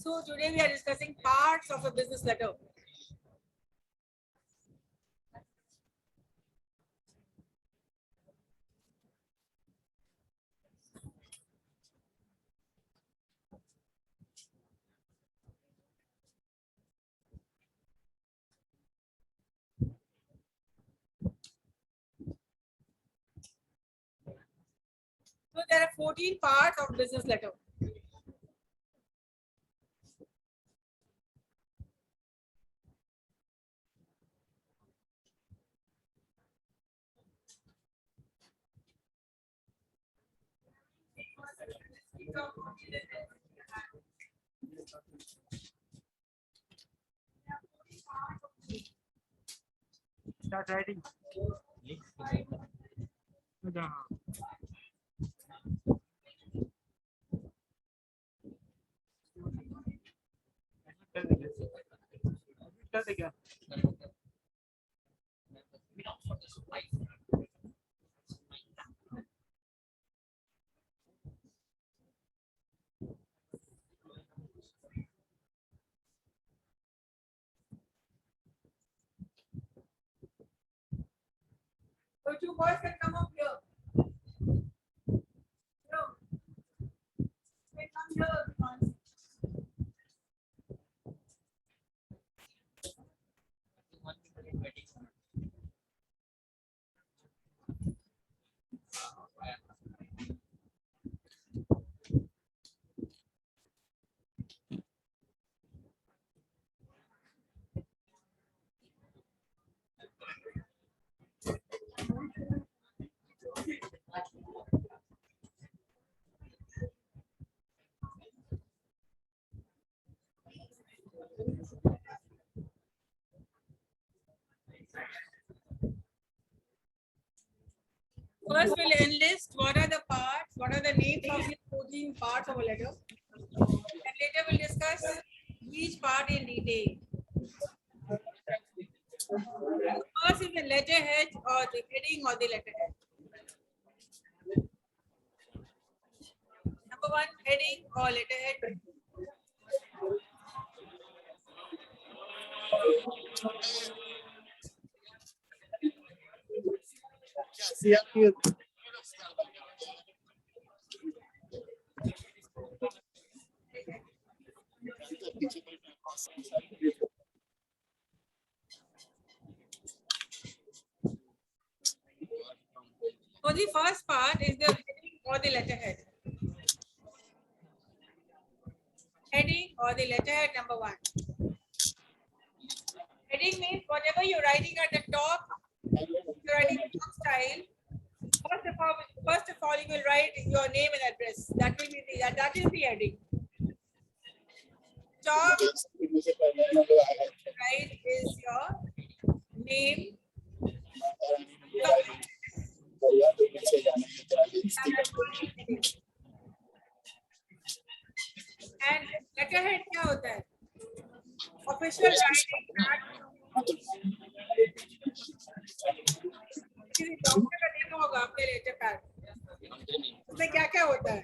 So today we are discussing parts of a business letter. So there are 14 parts of business letter. Start writing. So two boys can come up here. No. They come here. First, we'll enlist what are the parts, what are the names of the 14 parts of a letter. And later we'll discuss each part in detail. First is the letterhead or the heading or the letterhead. Number one, heading or letterhead. So the first part is the heading or the letterhead. Heading or the letterhead, number one. Heading means whatever you're writing at the top, you're writing top style. First of all, you will write your name and address. That will be that is the heading. Top right is your name. And letterhead क्या होता है? Official writing किसी doctor का देखा होगा आपने letter pad, उसमें क्या क्या होता है?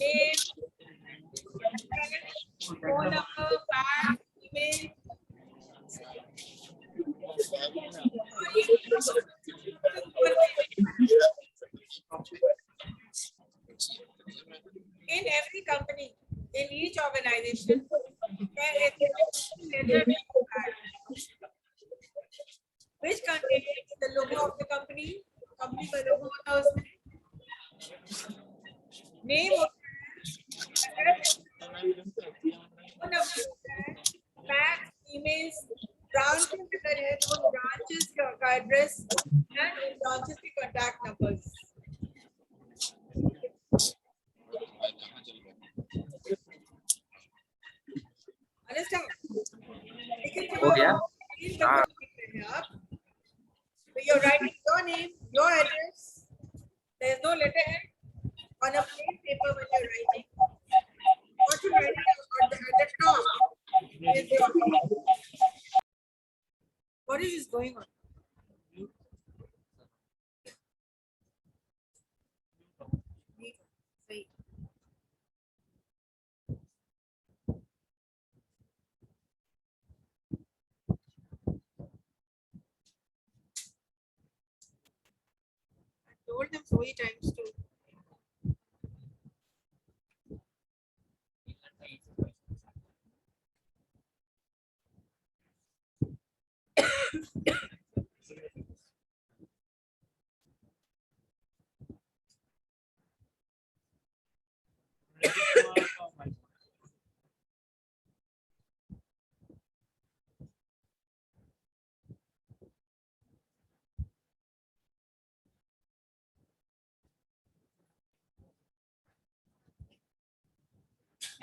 Name, phone number, fax, email. In every company, in each organization, there is a letter which contains the logo of the company का logo होता है उसमें, name होता है, phone number होता है, fax, emails, branches अगर है तो branches का address and branches के contact numbers. Understand? हो गया? हाँ. So you're writing your name, your address. There is no letterhead on a plain paper when you're writing. What you're writing at the top is your name. What is this going on? Right. I told them so many times to.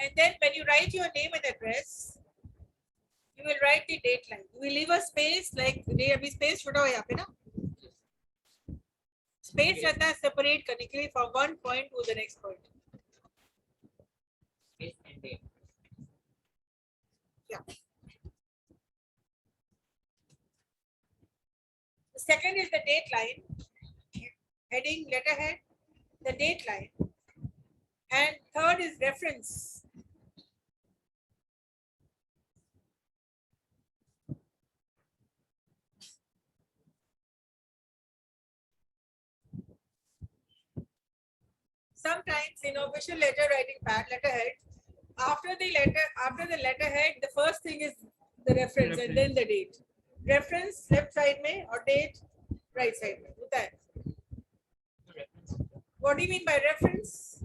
And then when you write your name and address, you will write the date line. You will leave a space like ये अभी space छोटा हो यहाँ पे ना. Space रहता है separate करने के लिए from one point to the next point. Yeah. The second is the date line. Heading, letterhead, the date line. And third is reference. Sometimes in official letter writing pad, letterhead, after the letterhead, the first thing is the reference and then the date. Reference left side में और date right side में होता है. What do you mean by reference?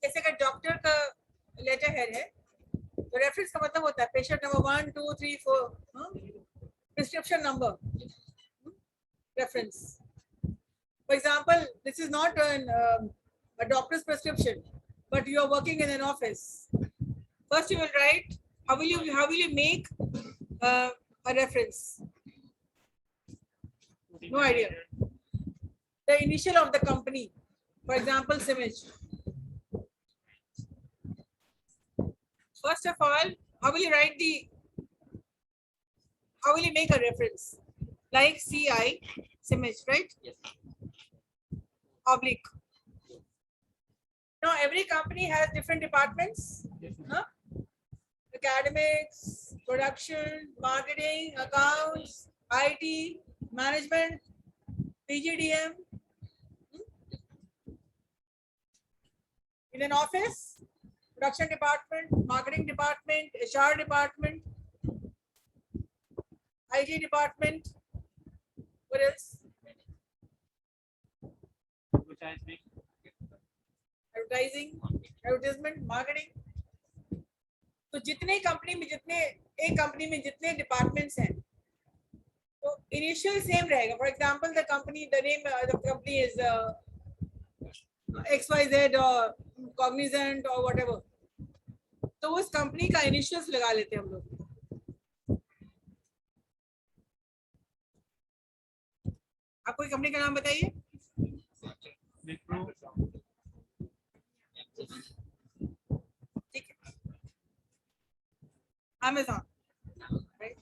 जैसे अगर doctor का letterhead है, तो reference का मतलब होता है patient number 1, 2, 3, 4, prescription number, reference. For example, this is not a doctor's prescription, but you are working in an office. First, you will write. How will you make a reference? No idea. The initial of the company. For example, Simage. First of all, how will you write the? How will you make a reference? Like CI, Simage, right? Yes. Oblique. Now every company has different departments. Huh? Academics, production, marketing, accounts, IT, management, PGDM. In an office, production department, marketing department, HR department, IT department. What else? Advertising, advertisement, marketing. तो जितने company में एक company में जितने departments हैं, तो initial same रहेगा. For example the name of the company is XYZ और कॉग्निजेंट और व्हाटएवर. तो उस कंपनी का इनिशियल्स लगा लेते हैं हम लोग. आप कोई कंपनी का नाम बताइए. ठीक है. Amazon. Right?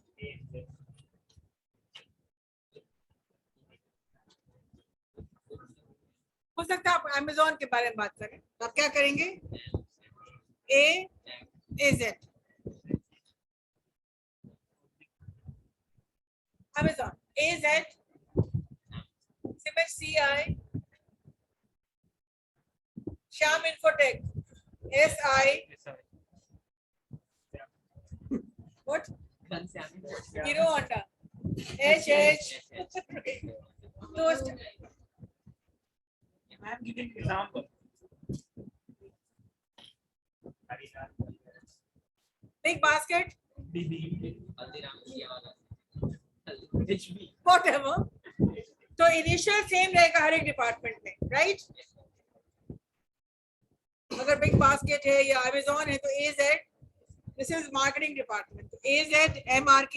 हो सकता है आप Amazon के बारे में बात करें. तो आप क्या करेंगे? AZ. Amazon. AZ. Simage CI. Sham Infotech. SI. What? Hero Honda. HH. Toast. I am giving example. Big basket. BB. HB. Whatever. तो इनिशियल सेम रहेगा हर एक डिपार्टमेंट में, राइट? अगर बिग बास्केट है या अमेज़न है तो AZ, this is marketing department. तो AZ MRK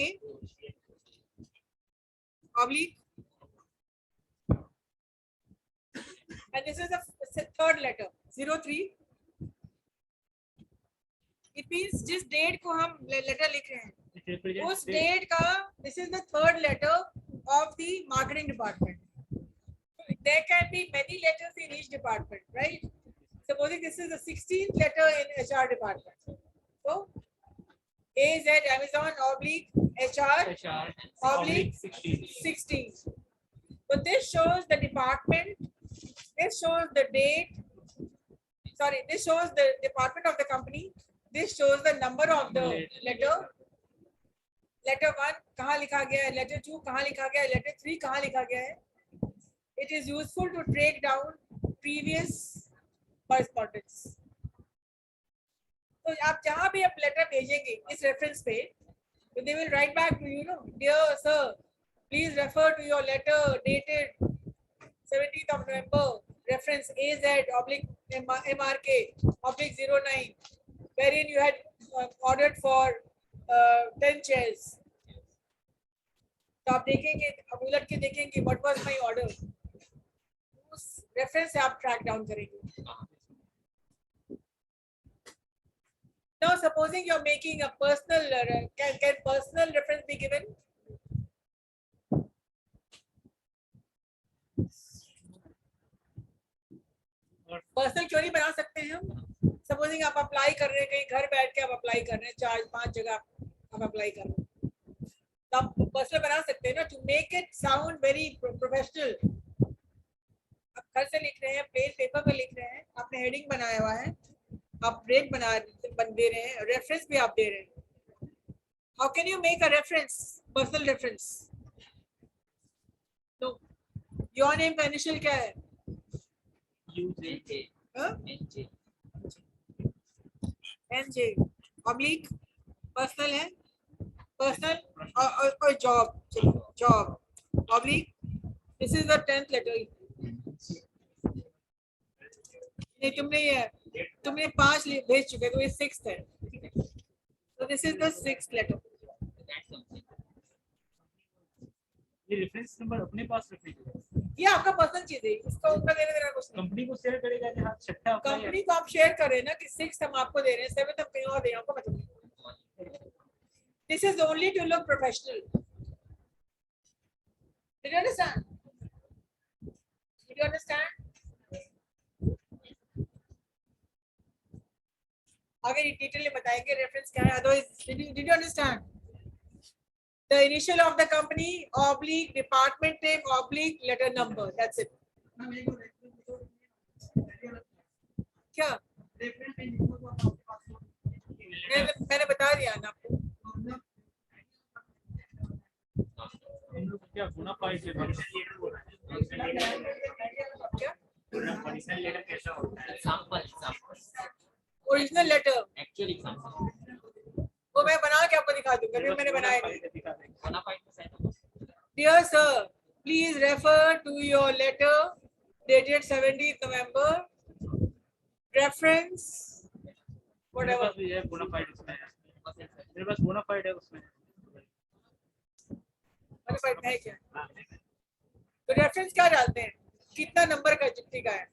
oblique, and this is the third letter 03. It means जिस डेट को हम लेटर लिख रहे हैं उस डेट का, this is the third letter of the marketing department. There can be many letters in each department, right? Supposing this is the 16th letter in HR department. So AZ Amazon oblique HR oblique 16. So this shows the department, this shows the date, sorry, this shows the department of the company, this shows the number of the letter. Letter 1 कहाँ लिखा गया है, letter 2 कहाँ लिखा गया है, letter 3 कहाँ लिखा गया है. It is useful to track down previous correspondence. तो आप जहाँ भी आप लेटर भेजेंगे इस रेफरेंस पे, तो they will write back to you, know, dear sir, please refer to your letter dated 17th of November, reference AZ/MRK/09, wherein you had ordered for 10 chairs. तो आप देखेंगे, अब उलट के देखेंगे what was my order. उस रेफरेंस से आप ट्रैक डाउन करेंगे. Now, supposing you're making a personal, can personal reference be given? Personal क्यों नहीं बना सकते हैं हम? सपोजिंग आप अप्लाई कर रहे हैं, कहीं घर बैठ के आप अप्लाई कर रहे हैं, 4-5 जगह आप अप्लाई कर रहे हैं, तो आप पर्सनल बना सकते हैं ना, to make it sound very professional. आप घर से लिख रहे हैं, प्लेन पेपर पर लिख रहे हैं, आपने हेडिंग बनाया हुआ है, आप रेट दे रहे हैं, रेफरेंस भी आप दे रहे हैं. How can you make a reference, personal reference? तो योर नेम का इनिशियल क्या है? NJ ऑब्लिक पर्सनल है, पर्सनल और job oblique, this is the 10th letter. नहीं, तुमने 5 भेज चुके, तो ये 6th है, so this is the 6th letter. ये रेफरेंस नंबर अपने पास रखिए. ये आपका पर्सनल चीज है, इसका उनका देने देना कुछ नहीं. कंपनी को शेयर करेगा कि हाँ छठा कंपनी को आप शेयर कर रहे हैं ना कि 6th हम आपको दे रहे हैं, 7th हम कहीं और दे रहे हैं, आपको मतलब. This is only to look professional. Did you understand? Did you understand? आगे डिटेल में बताएंगे रेफरेंस क्या है. Otherwise did you understand? The initial of the company oblique department name oblique letter number, that's it. क्या मैंने बता दिया ना आपको. हम लोग क्या बोनाफाइड है, क्या ओरिजिनल लेटर कैसा होता है? Example original letter actual example वो मैं बना के आपको दिखा दूंगा, अभी मैंने बनाया नहीं. बोनाफाइड का set. Dear sir, please refer to your letter dated 17th November, reference whatever. मेरे पास भी है बोनाफाइड, उसमें है, मेरे पास बोनाफाइड है उसमें. बोनाफाइड है क्या? तो रेफरेंस क्या डालते हैं, कितना नंबर का चिट्ठी का है?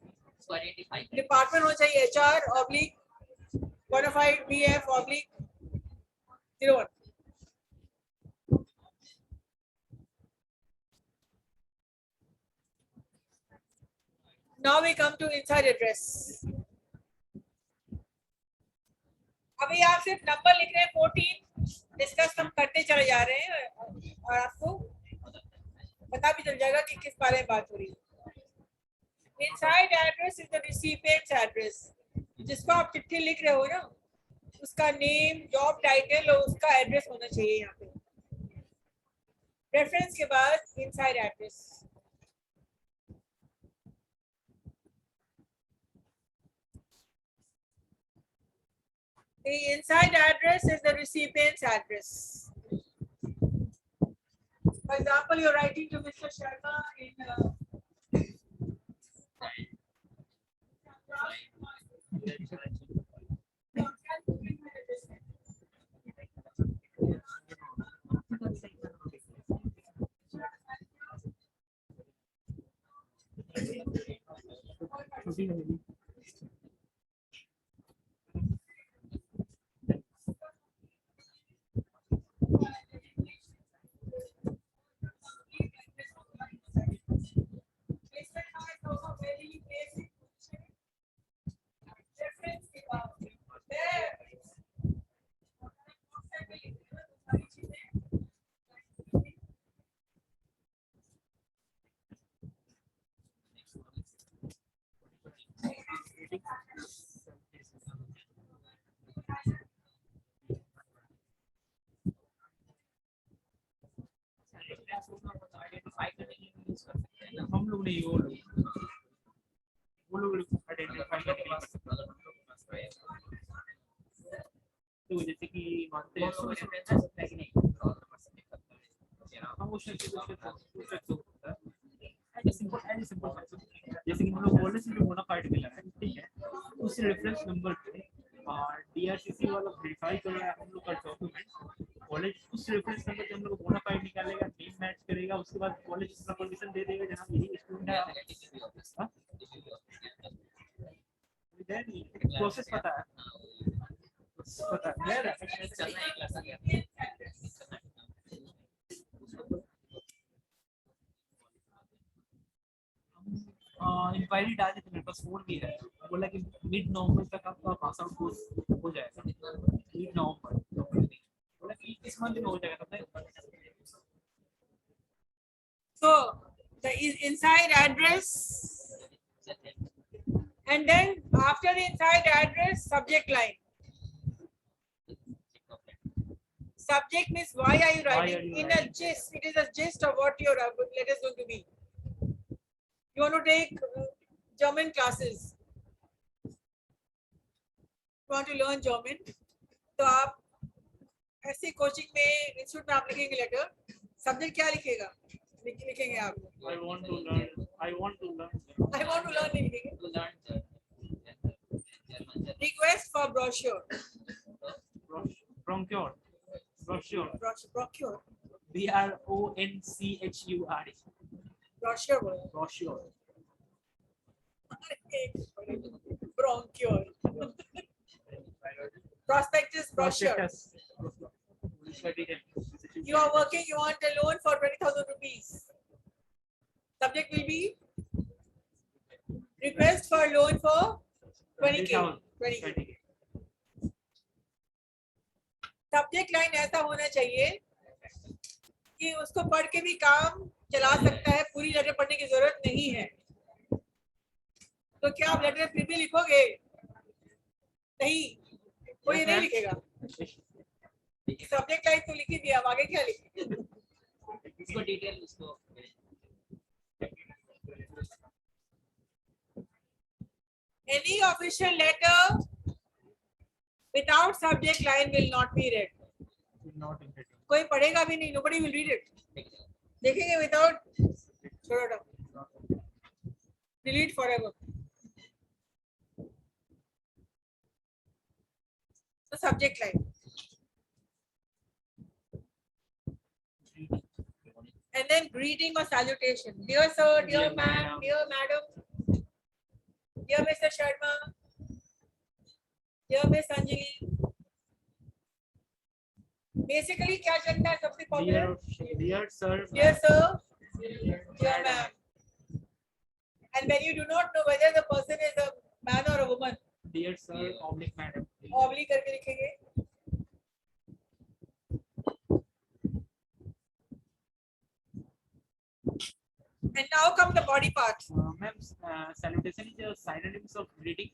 485 डिपार्टमेंट होना चाहिए HR oblique bonafide BF oblique 01. Now we come to inside address. अभी आप सिर्फ नंबर लिख रहे हैं 14, डिस्कस हम करते चले जा रहे हैं और आपको पता भी चल जाएगा कि किस बारे में बात हो रही है. Inside address is the recipient's address. जिसको आप चिट्ठी लिख रहे हो ना, उसका नेम, जॉब टाइटल और उसका एड्रेस होना चाहिए यहाँ पे. रेफरेंस के बाद inside address. The inside address is the recipient's address. For example, you're writing to Mr. Sharma in हम लोग नहीं, वो लोग आइडेंटिफाई करके नहीं कर सकते। तो जैसे कि मानते हैं Also references like in all the percentage factor. हम उस होता है एज सिंपल जैसे कि हम लोग बोले से जो बोनाफाइड मिला है, ठीक है, उस रेफरेंस नंबर पे डीआरसीसी वाला वेरीफाई कर रहा है हम लोग का डॉक्यूमेंट। कॉलेज उस रेफरेंस नंबर पे हम लोग बोनाफाइड निकालेगा, नेम मैच करेगा, उसके बाद कॉलेज अपना परमिशन दे देगा जहां यही स्टूडेंट है। हां, प्रोसेस पता है, पता है चलना एक क्लास आ गया। इंक्वायरी डाली तो मेरे पास फोन भी है, बोला कि मिड नवंबर तक आपका पास आउट कोर्स हो जाएगा। मिड नवंबर बोला कि इस मंथ में हो जाएगा। तब So the inside address, and then after the inside address, subject line. Subject means why are you writing? In a gist, it is a gist of what your letter is going to be. You want to take German classes. You want to learn German? तो आप ऐसे coaching में institute में आप लिखेंगे letter, subject क्या लिखेगा? लिखेंगे आप I want to learn नहीं लिखेंगे। To learn German. Request for brochure. brochure Brochure. BRONCHUR Brochure. brochure Bronchior. Prospectus brochure. You are working, you want a loan for 20,000 rupees. Subject will be request for loan for 20K. 20K. Subject line ऐसा होना चाहिए कि उसको पढ़ के भी काम चला सकता है, पूरी लेटर पढ़ने की जरूरत नहीं है। तो क्या आप लेटर फिर भी लिखोगे? नहीं, कोई नहीं लिखेगा। सब्जेक्ट लाइन तो लिखी दिया, अब आगे क्या लिखेंगे? इसको डिटेल उसको Any official letter without subject line will not be read. कोई पढ़ेगा भी नहीं, nobody will read it. देखेंगे without, छोड़ो, delete forever. The subject line. And then greeting or salutation. Dear sir, dear ma'am, dear madam, dear Mr. Sharma, dear Miss Anjali. Basically, क्या चलता है सबसे popular? Dear sir, dear ma'am. And when you do not know whether the person is a man or a woman, dear sir, oblique madam, oblique करके लिखेंगे. And now come the body parts. Ma'am, salutation is a synonyms of greeting.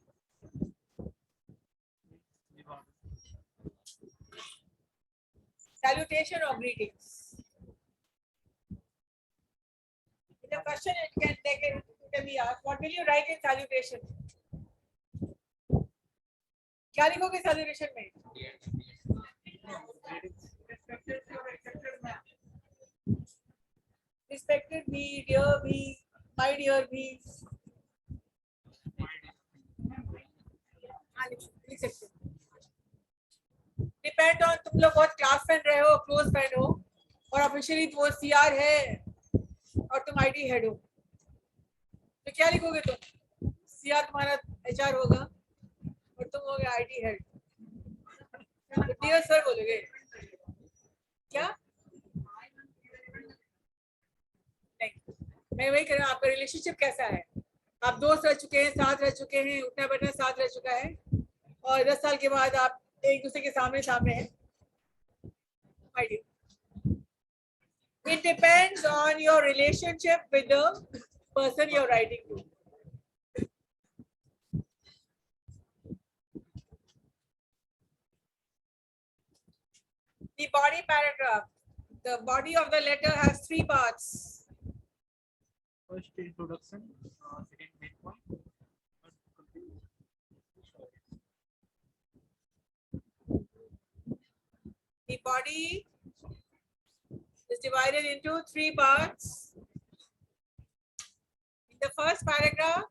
Salutation or greetings. In a question, it can be asked. What will you write in salutation? क्या लिखोगे salutation में? Respected me, dear me, my dear me. Depend on तुम लोग बहुत class friend रहे हो, close friend हो, और ऑफिशियली वो सीआर है और तुम आईटी हेड हो, तो क्या लिखोगे तुम? सीआर तुम्हारा एचआर होगा और तुम होगे आईटी हेड, तो डियर सर बोलोगे क्या? नहीं, मैं वही कह रहा हूँ, आपका रिलेशनशिप कैसा है? आप दोस्त रह चुके हैं, साथ रह चुके हैं, उठना बैठना साथ रह चुका है, और 10 साल के बाद आप एक दूसरे के सामने हैं. It depends on your relationship with the person you're writing to. The body paragraph. The body of the letter has 3 parts. first introduction, second main point. The body is divided into 3 parts. In the first paragraph,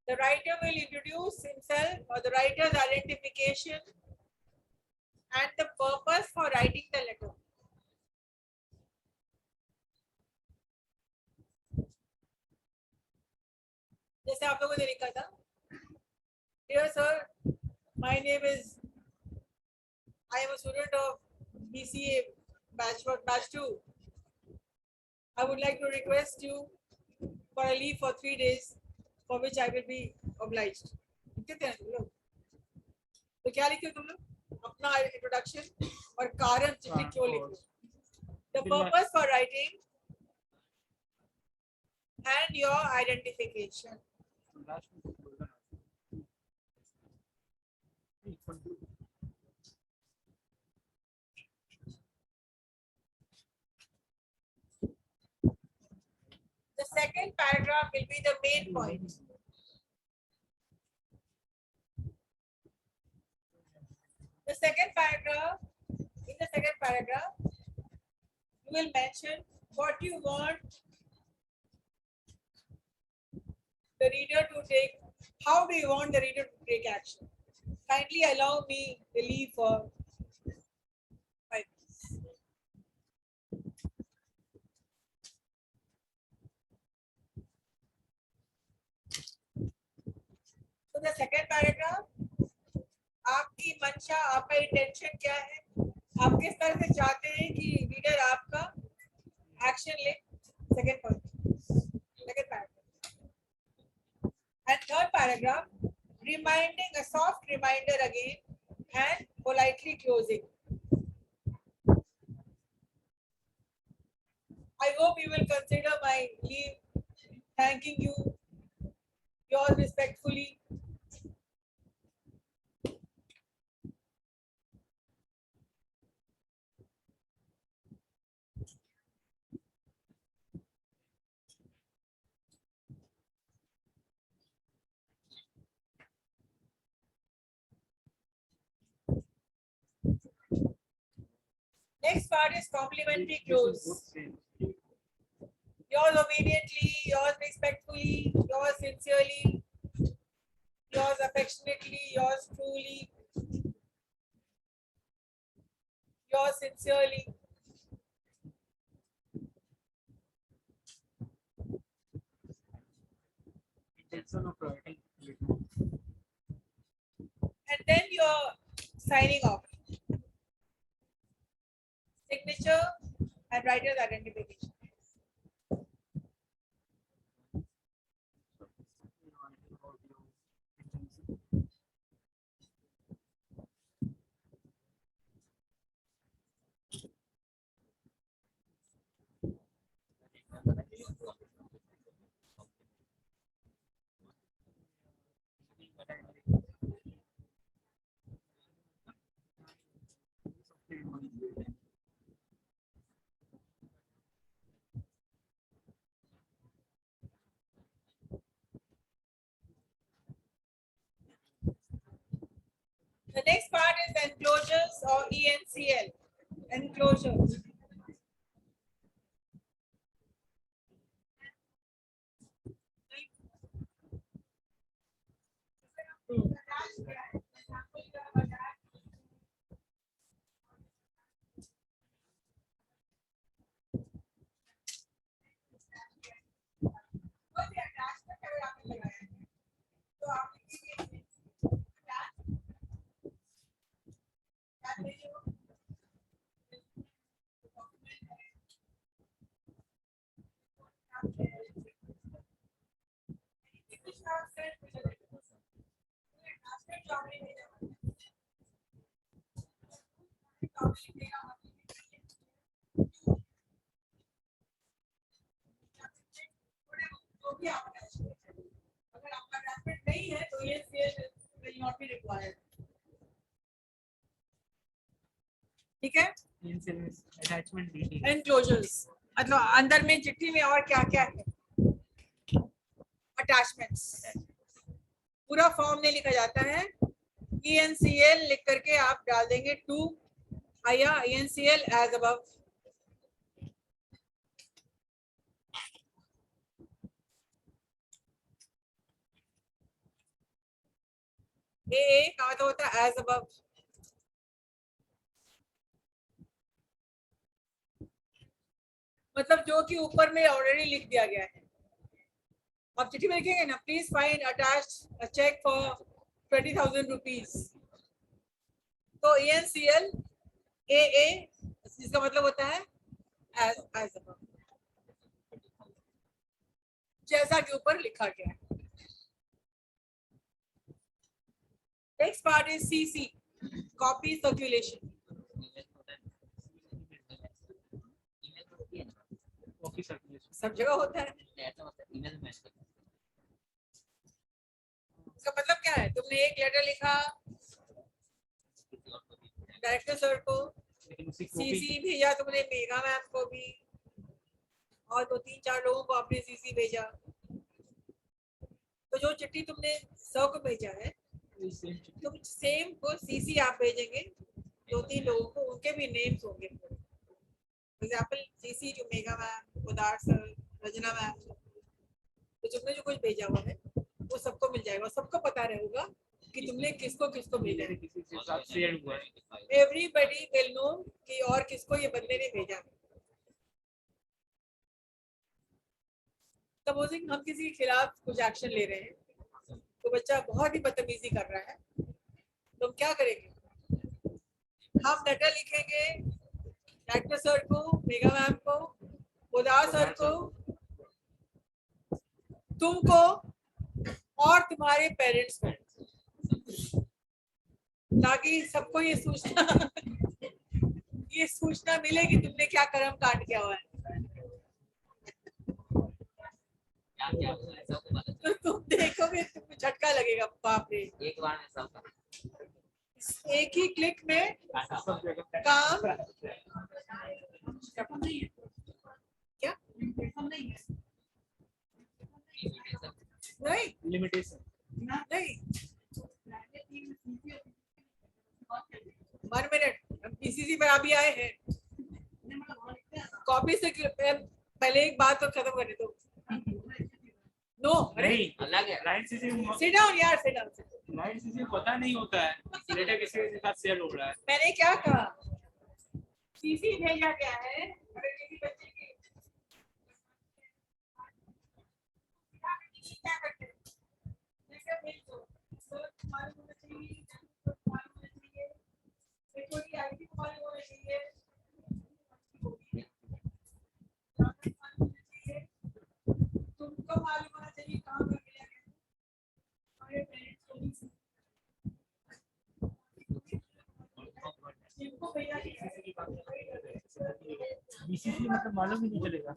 the writer will introduce himself or the writer's identification and the purpose for writing the letter. जैसे आप लोगों ने लिखा था, Dear sir, my name is, I am a student of BCA batch 2. I would like to request you for a leave for 3 days, for which I will be obliged. कहते हैं तुम लोग, तो क्या लिखे तुम लोग? अपना इंट्रोडक्शन और कारण चिट्ठी क्यों लिखे? The purpose for writing and your identification. The second paragraph will be the main point. The second paragraph, in the second paragraph, you will mention what you want the reader to take. How do you want the reader to take action? Kindly allow me the leave for 5 minutes. So the second paragraph, आपकी मंशा, आपका intention क्या है? आप किस तरह से चाहते हैं कि रीडर आपका एक्शन ले? Second point, second paragraph. And third paragraph, reminding, a soft reminder again and politely closing. I hope you will consider my leave. Thanking you. Yours respectfully. Next part is complimentary close. Yours obediently, yours respectfully, yours sincerely, yours affectionately, yours truly, yours sincerely. Intention of writing. And then you're signing off. Signature and writer's identification. The next part is enclosures or ENCL. Enclosures. अगर आपका attachment नहीं है तो ये will not be required. ठीक है? Attachment detail. Enclosures. मतलब अंदर में चिट्ठी में और क्या क्या है, अटैचमेंट्स। पूरा फॉर्म नहीं लिखा जाता है, ENCL लिख करके आप डाल देंगे टू आया ENCL एज अबव। ए का मतलब होता है एज अबव। मतलब जो कि ऊपर में ऑलरेडी लिख दिया गया है। आप चिट्ठी में लिखेंगे ना, please find attached a cheque for 20,000 rupees, तो ENCL AA इसका मतलब होता है एज अबव, जैसा कि ऊपर लिखा गया है। Next part is CC, copy circulation. Copy circulation सब जगह होता है। इसका मतलब क्या है, तुमने एक लेटर लिखा डायरेक्टर सर को, लेकिन उसी CC भेजा तुमने मेगा मैम को भी, और 2-3-4 लोगों को आपने CC भेजा। तो जो चिट्ठी तुमने सर को भेजा है, तुम सेम को CC आप भेजेंगे 2-3 लोगों को, उनके भी नेम्स होंगे। फॉर एग्जाम्पल CC जो मेगा मैम, उदार सर, रजना मैम, तो तुमने जो कुछ भेजा हुआ है वो सबको मिल जाएगा, सबको पता रहेगा कि तुमने किसको किसको भेजा है। किसी के साथ शेयर हुआ है। एवरीबडी विल नो कि और किसको ये बंदे ने भेजा है। सपोजिंग हम किसी के खिलाफ कुछ एक्शन ले रहे हैं, तो बच्चा बहुत ही बदतमीजी कर रहा है, तो हम क्या करेंगे, हम लेटर लिखेंगे डायरेक्टर सर को, मेगा मैम को, उदार सर को, तुमको और तुम्हारे पेरेंट्स को, ताकि सबको ये सूचना मिले कि तुमने क्या कर्म कांड किया हुआ है। तो तुम देखोगे, तुमको झटका लगेगा, बाप रे, एक बार में सब एक ही क्लिक में सब जगह काम। क्या नहीं लिमिटेशन नहीं, 1 मिनट, हम PCC पर अभी आए हैं। कॉपी से पहले एक बात तो खत्म करने दो। नो, अरे नहीं, अलग है। लाइन से सिट डाउन यार, सिट डाउन। लाइन से पता नहीं होता है लेटर किसी के साथ शेयर हो रहा है। मैंने क्या कहा, CC भेजा गया है, अगर किसी बच्चे की क्या करते हैं, जैसे भेज दो, तो तुम्हारे होना चाहिए, तुम्हारे होना चाहिए, कोई आईडी तुम्हारी होना चाहिए, तुमको मालूम होना चाहिए कहाँ पर मिला है, हमारे पेरेंट्स को भी इनको भेजा गया है। BCC मतलब मालूम ही नहीं चलेगा।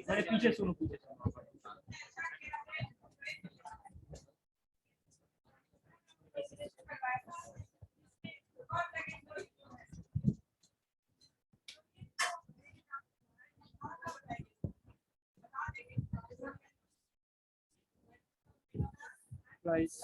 अरे पीछे सुनो, पीछे सुनो। Price.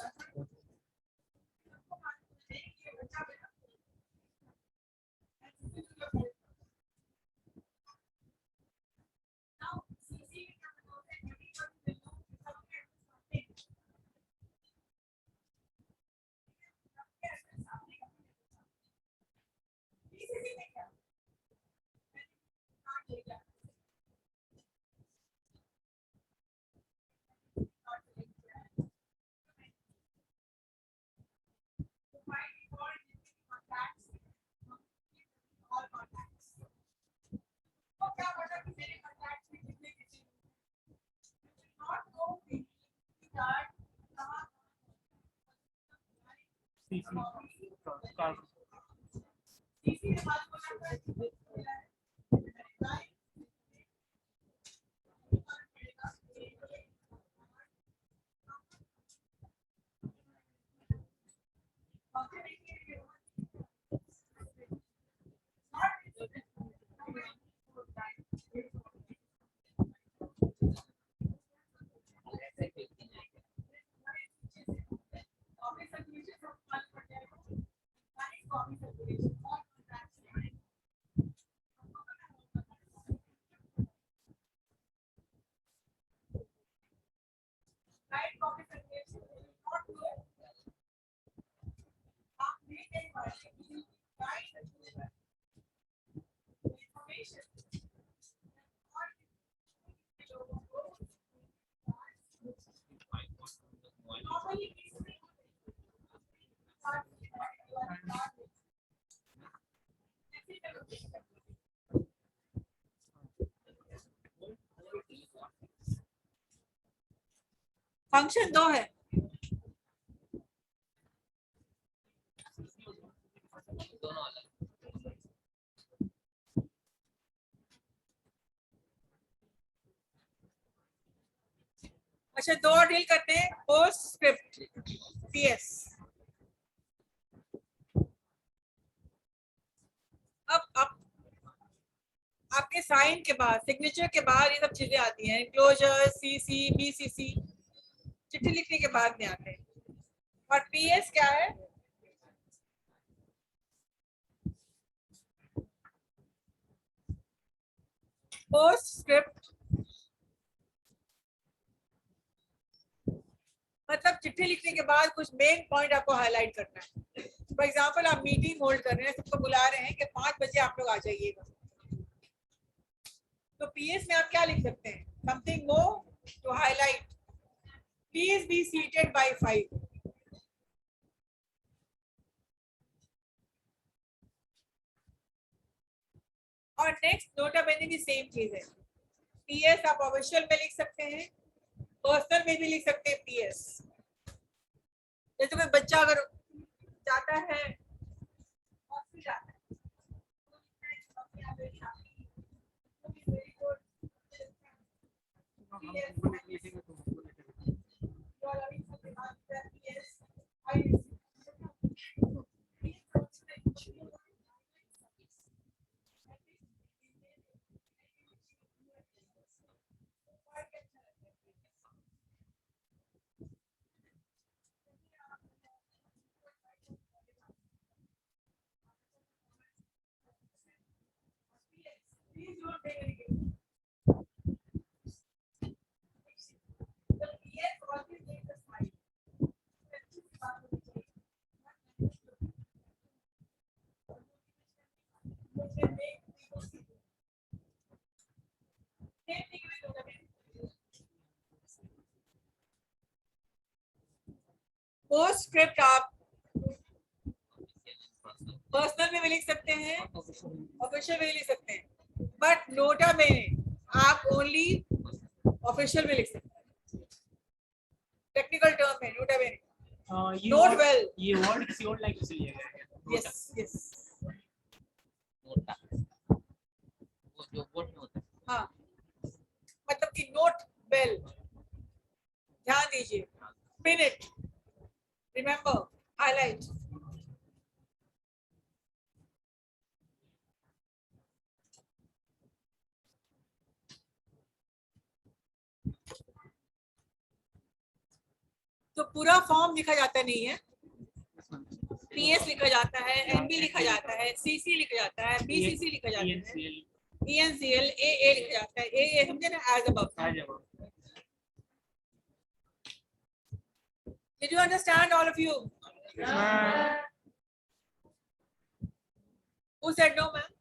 फंक्शन दो है, दोनों अलग। अच्छा दो और डील करते हैं, पोस्ट स्क्रिप्ट पीएस। अब आपके साइन के बाद, सिग्नेचर के बाद ये सब चीजें आती हैं, एनक्लोजर, सीसी, बीसीसी, चिट्ठी लिखने के बाद में आते हैं। और पीएस क्या है? पोस्ट स्क्रिप्ट, मतलब चिट्ठी लिखने के बाद कुछ मेन पॉइंट आपको हाईलाइट करना है। फॉर एग्जाम्पल आप मीटिंग होल्ड कर रहे हैं, सबको बुला रहे हैं कि 5 बजे आप लोग आ जाइएगा, तो पीएस में आप क्या लिख सकते हैं? Something more to highlight, please be seated by 5। और नेक्स्ट नोटा बेने भी सेम चीज है, पीएस आप ऑफिशियल में लिख सकते हैं, पर्सनल में भी लिख सकते हैं पीएस। जैसे कोई बच्चा अगर जाता है ऑफिस जाता है, please don't take anything. The PS always takes a smile. Post script आप पर्सनल में भी लिख सकते हैं, ऑफिशियल में भी लिख सकते हैं, बट नोटा में आप ओनली ऑफिशियल में लिख सकते हैं। टेक्निकल टर्म है नोटा में। Note well. ये वर्ड किसी और लाइक से लिया गया है। यस यस, नोटा वो जो बोर्ड में होता है। हाँ, मतलब कि नोट वेल, ध्यान दीजिए, पिन इट, रिमेंबर, हाईलाइट। तो पूरा फॉर्म लिखा जाता नहीं है, पीएस लिखा जाता है, एनबी लिखा जाता है, सीसी लिखा जाता है, बीसीसी लिखा जाता है, ईएनसीएल, एए लिखा जाता है, एए समझे ना, as above. Did you understand, all of you? Who said no, ma'am?